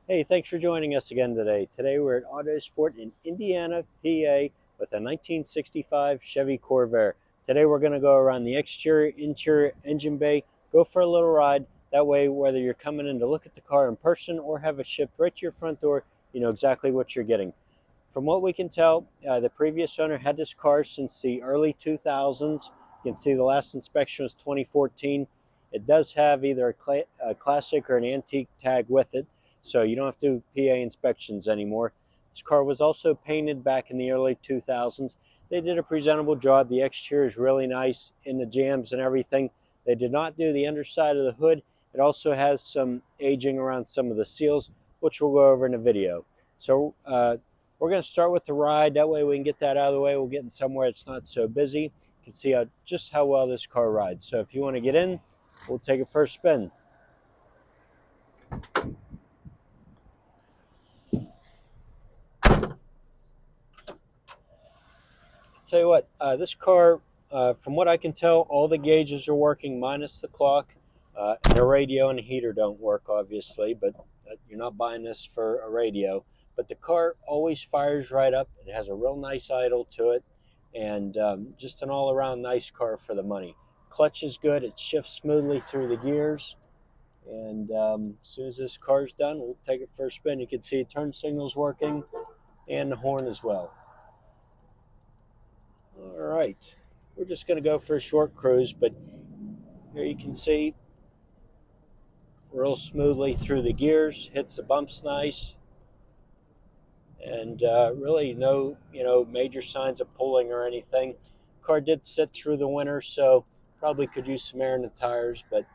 Hey, thanks for joining us again today. Today we're at Autosport in Indiana, PA with a 1965 Chevy Corvair. Today we're going to go around the exterior, interior, engine bay, go for a little ride. That way, whether you're coming in to look at the car in person or have it shipped right to your front door, you know exactly what you're getting. From what we can tell, the previous owner had this car since the early 2000s. You can see the last inspection was 2014. It does have either a classic or an antique tag with it, so you don't have to do PA inspections anymore. This car was also painted back in the early 2000s. They did a presentable job. The exterior is really nice in the jambs and everything. They did not do the underside of the hood. It also has some aging around some of the seals, which we'll go over in a video. So we're going to start with the ride. That way we can get that out of the way. We'll get in somewhere it's not so busy. You can see just how well this car rides. So if you want to get in, we'll take a first spin. Tell you what, this car, from what I can tell, all the gauges are working minus the clock. The radio and the heater don't work, obviously, but you're not buying this for a radio. But the car always fires right up. It has a real nice idle to it, and just an all-around nice car for the money. Clutch is good. It shifts smoothly through the gears. And as soon as this car's done, we'll take it for a spin. You can see turn signals working and the horn as well. All right, we're just going to go for a short cruise, but here you can see real smoothly through the gears, hits the bumps nice, and really no major signs of pulling or anything. Car did sit through the winter, so probably could use some air in the tires, but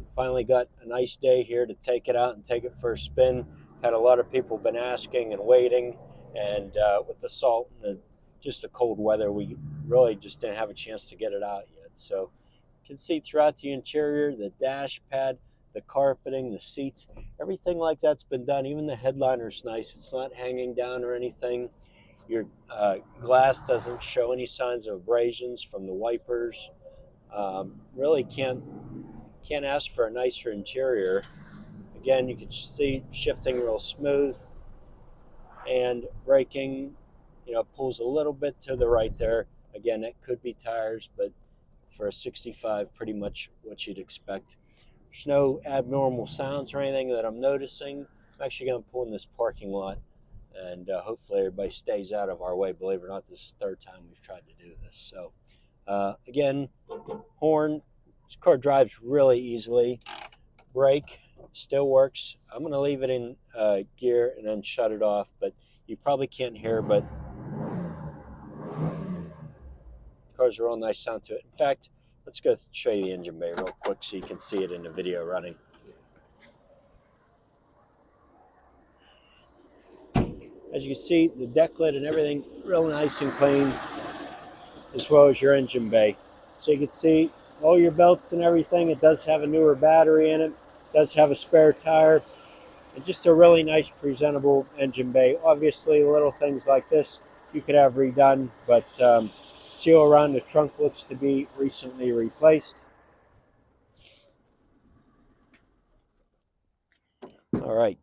finally got a nice day here to take it out and take it for a spin. Had a lot of people been asking and waiting, and with the salt and just the cold weather, we really just didn't have a chance to get it out yet. So you can see throughout the interior, the dash pad, the carpeting, the seats, everything like that's been done. Even the headliner's nice. It's not hanging down or anything. Your glass doesn't show any signs of abrasions from the wipers. Really can't ask for a nicer interior. Again, you can see shifting real smooth, and braking, pulls a little bit to the right there. Again, it could be tires, but for a 65, pretty much what you'd expect. There's no abnormal sounds or anything that I'm noticing. I'm actually going to pull in this parking lot, and hopefully everybody stays out of our way. Believe it or not, this is the third time we've tried to do this. So again, horn. This car drives really easily. Brake still works. I'm going to leave it in gear and then shut it off, but you probably can't hear, but the car's a real nice sound to it. In fact, let's go show you the engine bay real quick so you can see it in the video running. As you can see, the deck lid and everything real nice and clean, as well as your engine bay. So you can see all your belts and everything. It does have a newer battery in it. It does have a spare tire. And just a really nice, presentable engine bay. Obviously, little things like this you could have redone, but seal around the trunk looks to be recently replaced. All right.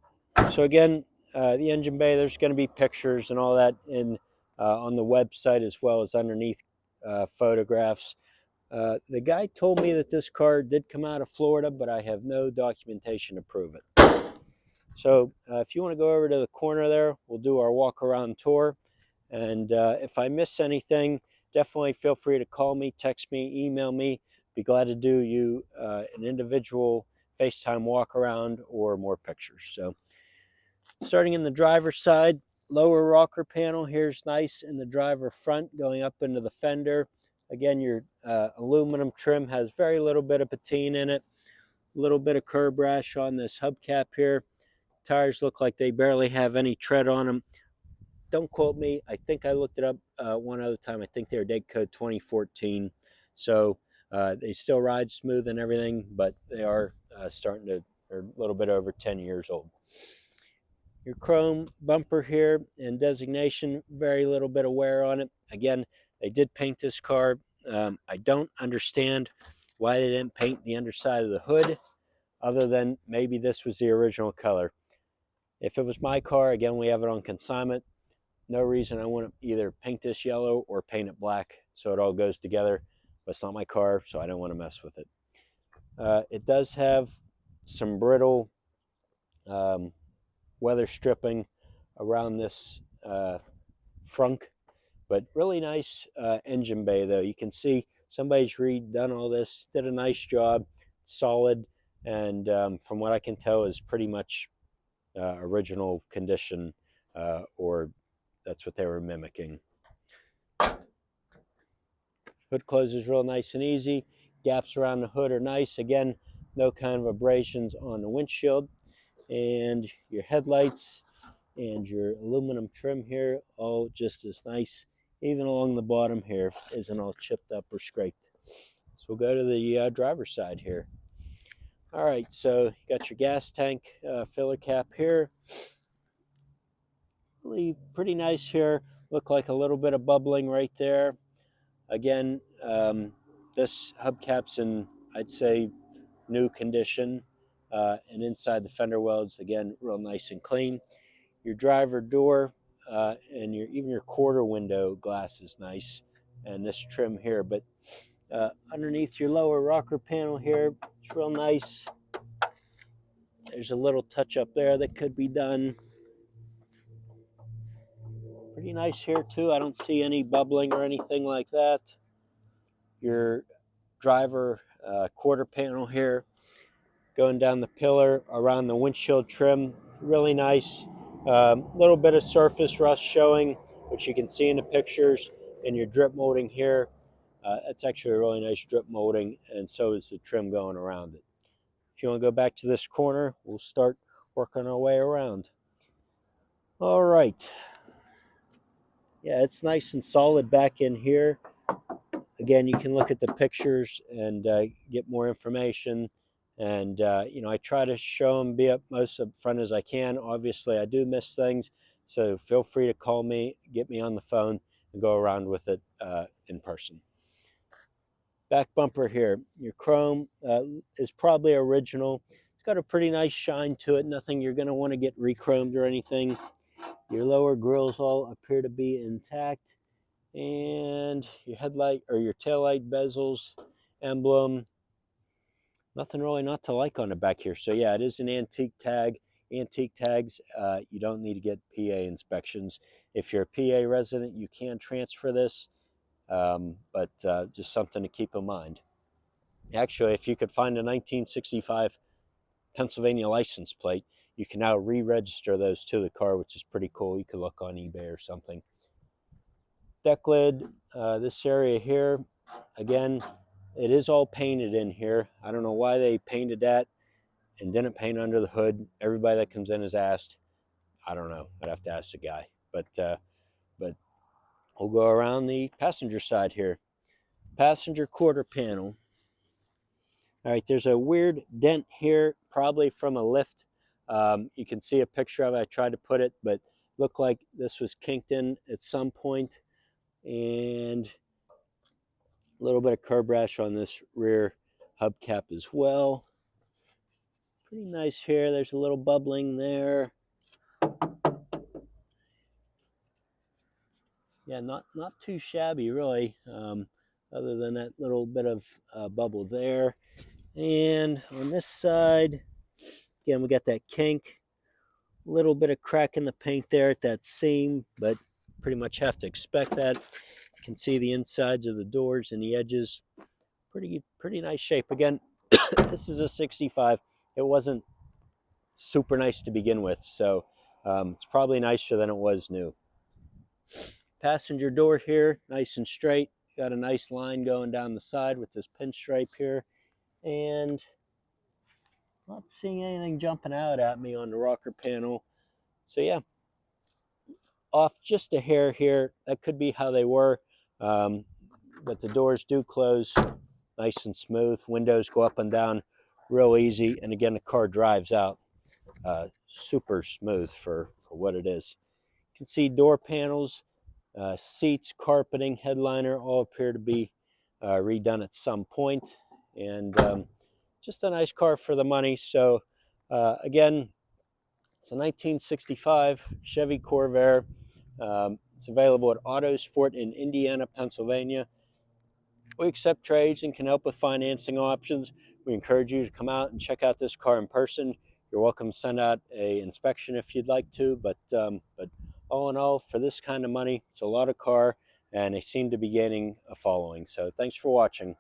So again, the engine bay, there's going to be pictures and all that on the website, as well as underneath photographs. The guy told me that this car did come out of Florida, but I have no documentation to prove it. So if you want to go over to the corner there, we'll do our walk around tour. And if I miss anything, definitely feel free to call me, text me, email me. Be glad to do you an individual FaceTime walk around or more pictures. So starting in the driver's side, lower rocker panel here's nice in the driver front going up into the fender. Again, your aluminum trim has very little bit of patina in it. A little bit of curb rash on this hubcap here. Tires look like they barely have any tread on them. Don't quote me. I think I looked it up one other time. I think they're date code 2014. So they still ride smooth and everything, but they are they're a little bit over 10 years old. Your chrome bumper here and designation, very little bit of wear on it. Again, they did paint this car. I don't understand why they didn't paint the underside of the hood, other than maybe this was the original color. If it was my car, again, we have it on consignment. No reason I wouldn't either paint this yellow or paint it black so it all goes together. But it's not my car, so I don't want to mess with it. It does have some brittle weather stripping around this frunk, but really nice engine bay though. You can see somebody's redone all this, did a nice job, solid, and from what I can tell is pretty much original condition, or that's what they were mimicking. Hood closes real nice and easy. Gaps around the hood are nice. Again, no kind of abrasions on the windshield. And your headlights and your aluminum trim here, all just as nice. Even along the bottom here, isn't all chipped up or scraped. So we'll go to the driver's side here. All right, so you got your gas tank filler cap here. Really pretty nice here. Look like a little bit of bubbling right there. Again, this hubcap's in, I'd say, new condition. And inside the fender welds, again, real nice and clean. Your driver door and even your quarter window glass is nice, and this trim here. But underneath your lower rocker panel here, it's real nice. There's a little touch up there that could be done. Pretty nice here too. I don't see any bubbling or anything like that. Your driver quarter panel here, going down the pillar around the windshield trim, really nice. Little bit of surface rust showing, which you can see in the pictures. And your drip molding here, it's actually a really nice drip molding, and so is the trim going around it. If you want to go back to this corner, we'll start working our way around. All right. Yeah, it's nice and solid back in here. Again, you can look at the pictures and get more information. And, I try to show them, be up most up front as I can. Obviously, I do miss things. So feel free to call me, get me on the phone, and go around with it in person. Back bumper here. Your chrome is probably original. It's got a pretty nice shine to it. Nothing you're going to want to get re-chromed or anything. Your lower grills all appear to be intact. And your headlight or your taillight bezels, emblem, nothing really not to like on the back here. So yeah, it is an antique tag. Antique tags, you don't need to get PA inspections. If you're a PA resident, you can transfer this, but just something to keep in mind. Actually, if you could find a 1965 Pennsylvania license plate, you can now re-register those to the car, which is pretty cool. You could look on eBay or something. Deck lid, this area here, again, it is all painted in here. I don't know why they painted that and didn't paint under the hood. Everybody that comes in is asked. I don't know. I'd have to ask the guy. But we'll go around the passenger side here. Passenger quarter panel. All right, there's a weird dent here, probably from a lift. You can see a picture of it. I tried to put it, but looked like this was kinked in at some point. And a little bit of curb rash on this rear hubcap as well. Pretty nice here. There's a little bubbling there. Yeah, not too shabby really, other than that little bit of bubble there. And on this side, again, we got that kink. A little bit of crack in the paint there at that seam, but pretty much have to expect that. You can see the insides of the doors and the edges. Pretty nice shape. Again, this is a 65. It wasn't super nice to begin with, so it's probably nicer than it was new. Passenger door here, nice and straight. Got a nice line going down the side with this pinstripe here, and not seeing anything jumping out at me on the rocker panel. So yeah, off just a hair here. That could be how they were, but the doors do close nice and smooth. Windows go up and down real easy, and again, the car drives out super smooth for what it is. You can see door panels, seats, carpeting, headliner all appear to be redone at some point, and just a nice car for the money. So again, It's a 1965 Chevy Corvair. It's available at Autosport in Indiana, Pennsylvania. We accept trades and can help with financing options. We encourage you to come out and check out this car in person. You're welcome to send out an inspection if you'd like to, but all in all, for this kind of money, it's a lot of car, and they seem to be gaining a following. So thanks for watching.